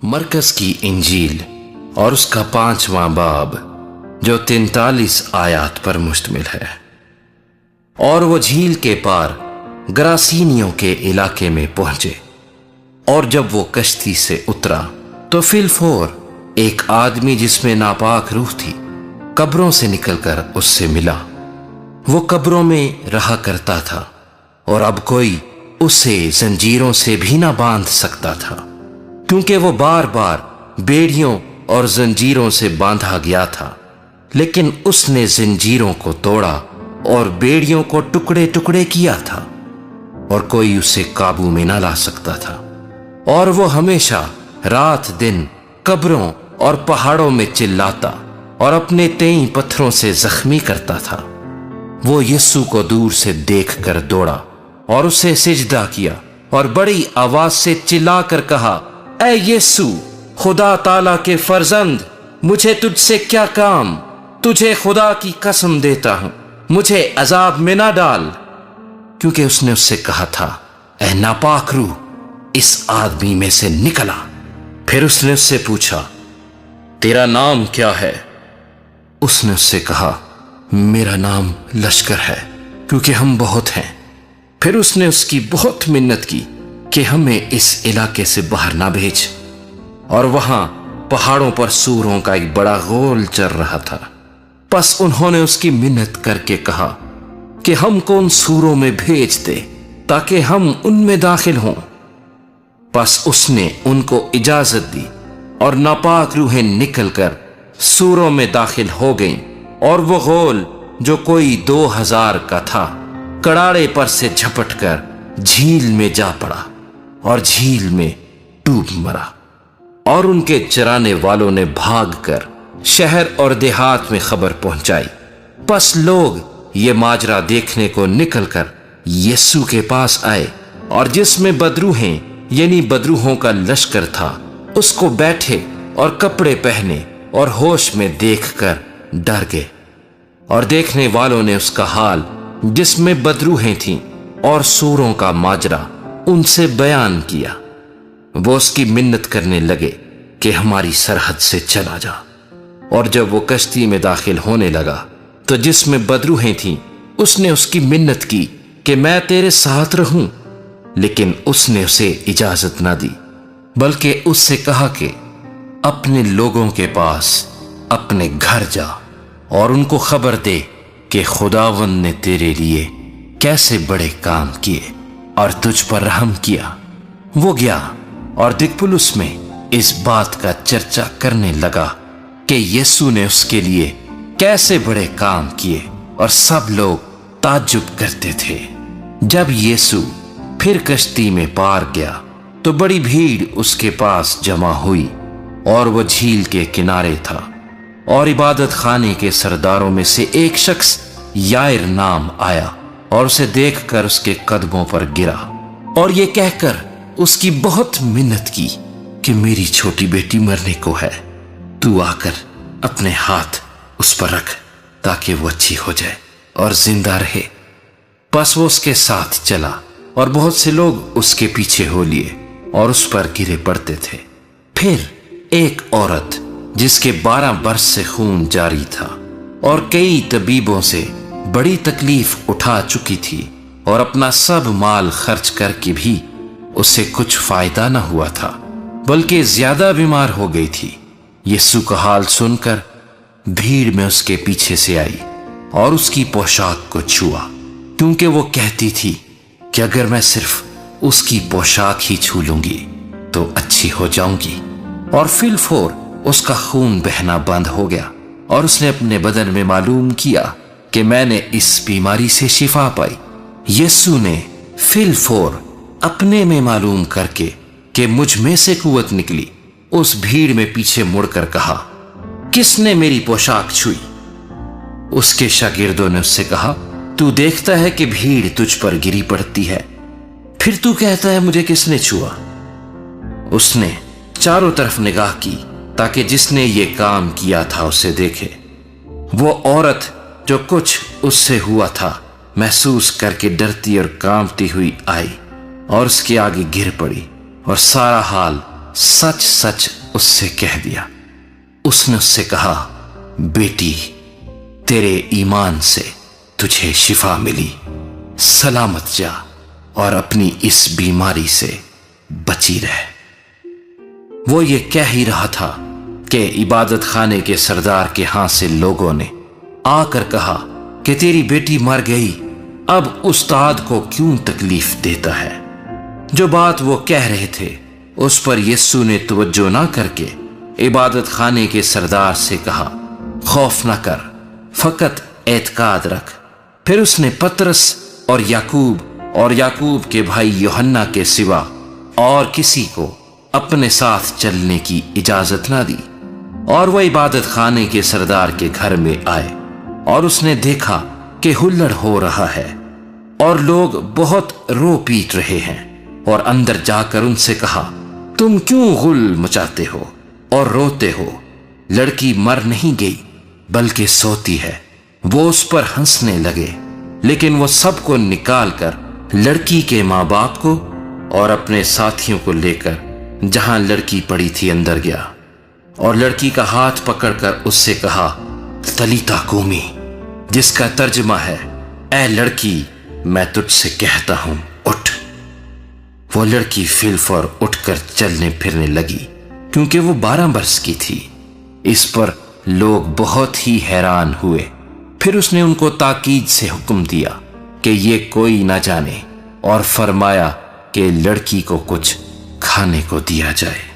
मरकज की इंजील और उसका 5वां बाब जो 43 आयात पर मुश्तमिल है। और वो झील के पार गरासीनियों के इलाके में पहुंचे, और जब वो कश्ती से उतरा तो फिलफोर एक आदमी जिसमें नापाक रूह थी कब्रों से निकलकर उससे मिला। वो कब्रों में रहा करता था और अब कोई उसे जंजीरों से भी ना बांध सकता था, क्योंकि वो बार बार बेड़ियों और जंजीरों से बांधा गया था। लेकिन उसने जंजीरों को तोड़ा और बेड़ियों को टुकड़े टुकड़े किया था, और कोई उसे काबू में ना ला सकता था। और वो हमेशा रात दिन कब्रों और पहाड़ों में चिल्लाता और अपने तेई पत्थरों से जख्मी करता था। वो यीशु को दूर से देखकर दौड़ा और उसे सिजदा किया और बड़ी आवाज से चिल्लाकर कहा, ऐ यीशु, खुदा ताला के फर्जंद, मुझे तुझसे क्या काम? तुझे खुदा की कसम देता हूं, मुझे अजाब में ना डाल। क्योंकि उसने उससे कहा था, ऐ नापाक रूह, इस आदमी में से निकला। फिर उसने उससे पूछा, तेरा नाम क्या है? उसने उससे कहा, मेरा नाम लश्कर है, क्योंकि हम बहुत हैं। फिर उसने उसकी बहुत मिन्नत की कि हमें इस इलाके से बाहर ना भेज। और वहां पहाड़ों पर सूरों का एक बड़ा गोल चल रहा था। बस उन्होंने उसकी मिन्नत करके कहा कि हमको उन सूरों में भेज दे ताकि हम उनमें दाखिल हों। बस उसने उनको इजाजत दी और नापाक रूहें निकलकर सूरों में दाखिल हो गईं, और वो गोल जो कोई 2000 का था कड़ाड़े पर से झपटकर झील में जा पड़ा और झील में डूब मरा। और उनके चराने वालों ने भागकर शहर और देहात में खबर पहुंचाई। बस लोग ये माजरा देखने को निकलकर यीशु के पास आए, और जिसमें बदरूहें यानी बदरूहों का लश्कर था उसको बैठे और कपड़े पहने और होश में देखकर डर गए। और देखने वालों ने उसका हाल जिसमें बदरूहें थीं और सूरों का माजरा उनसे बयान किया। वो उसकी मिन्नत करने लगे कि हमारी सरहद से चला जा। और जब वो कश्ती में दाखिल होने लगा तो जिसमें बदरूहें थीं उसने उसकी मिन्नत की कि मैं तेरे साथ रहूं, लेकिन उसने उसे इजाजत ना दी, बल्कि उससे कहा कि अपने लोगों के पास अपने घर जा और उनको खबर दे कि खुदावंद ने तेरे लिए कैसे बड़े काम किए और तुझ पर रहम किया। वो गया और दिकपुलुस में इस बात का चर्चा करने लगा कि यीशु ने उसके लिए कैसे बड़े काम किए, और सब लोग ताज्जुब करते थे। जब यीशु फिर कश्ती में पार गया तो बड़ी भीड़ उसके पास जमा हुई, और वो झील के किनारे था। और इबादत खाने के सरदारों में से एक शख्स याइर नाम आया और उसे देखकर उसके कदमों पर गिरा और ये कहकर उसकी बहुत मिन्नत की कि मेरी छोटी बेटी मरने को है, तू आकर अपने हाथ उस पर रख ताकि वो अच्छी हो जाए और जिंदा रहे। बस वो उसके साथ चला और बहुत से लोग उसके पीछे हो लिए और उस पर गिरे पड़ते थे। फिर एक औरत जिसके 12 बरस से खून जारी था और कई तबीबों से बड़ी तकलीफ उठा चुकी थी और अपना सब माल खर्च करके भी उससे कुछ फायदा न हुआ था, बल्कि ज्यादा बीमार हो गई थी, यीशु का हाल सुनकर भीड़ में उसके पीछे से आई और उसकी पोशाक को छुआ, क्योंकि वो कहती थी कि अगर मैं सिर्फ उसकी पोशाक ही छू लूंगी तो अच्छी हो जाऊंगी। और फिलफोर उसका खून बहना बंद हो गया और उसने अपने बदन में मालूम किया कि मैंने इस बीमारी से शिफा पाई। यीशु ने फिलफोर अपने में मालूम करके कि मुझ में से कुव्वत निकली, उस भीड़ में पीछे मुड़कर कहा, किसने मेरी पोशाक छुई? उसके शागिर्दों ने उससे कहा, तू देखता है कि भीड़ तुझ पर गिरी पड़ती है, फिर तू कहता है मुझे किसने छुआ? उसने चारों तरफ निगाह की ताकि जिसने ये काम किया था उसे देखे। वो औरत जो कुछ उससे हुआ था महसूस करके डरती और कांपती हुई आई और उसके आगे गिर पड़ी और सारा हाल सच सच उससे कह दिया। उसने उससे कहा, बेटी, तेरे ईमान से तुझे शिफा मिली, सलामत जा और अपनी इस बीमारी से बची रह। वो ये कह ही रहा था कि इबादत खाने के सरदार के हाथ से लोगों ने आकर कहा कि तेरी बेटी मर गई, अब उस्ताद को क्यों तकलीफ देता है। जो बात वो कह रहे थे उस पर यीशु ने तवज्जो ना करके इबादत खाने के सरदार से कहा, खौफ ना कर, फकत एतकाद रख। फिर उसने पतरस और याकूब के भाई यूहन्ना के सिवा और किसी को अपने साथ चलने की इजाजत ना दी। और वह इबादत खाने के सरदार के घर में आए और उसने देखा कि हुल्लड़ हो रहा है और लोग बहुत रो पीट रहे हैं, और अंदर जाकर उनसे कहा, तुम क्यों गुल मचाते हो और रोते हो? लड़की मर नहीं गई बल्कि सोती है। वो उस पर हंसने लगे, लेकिन वो सबको निकाल कर लड़की के माँ बाप को और अपने साथियों को लेकर जहां लड़की पड़ी थी अंदर गया, और लड़की का हाथ पकड़कर उससे कहा, तलीता कूमी, जिसका तर्जमा है, ऐ लड़की, मैं तुझसे कहता हूं, उठ। वो लड़की फिलफौर उठकर चलने फिरने लगी, क्योंकि वो 12 वर्ष की थी। इस पर लोग बहुत ही हैरान हुए। फिर उसने उनको ताकीद से हुक्म दिया कि ये कोई ना जाने, और फरमाया कि लड़की को कुछ खाने को दिया जाए।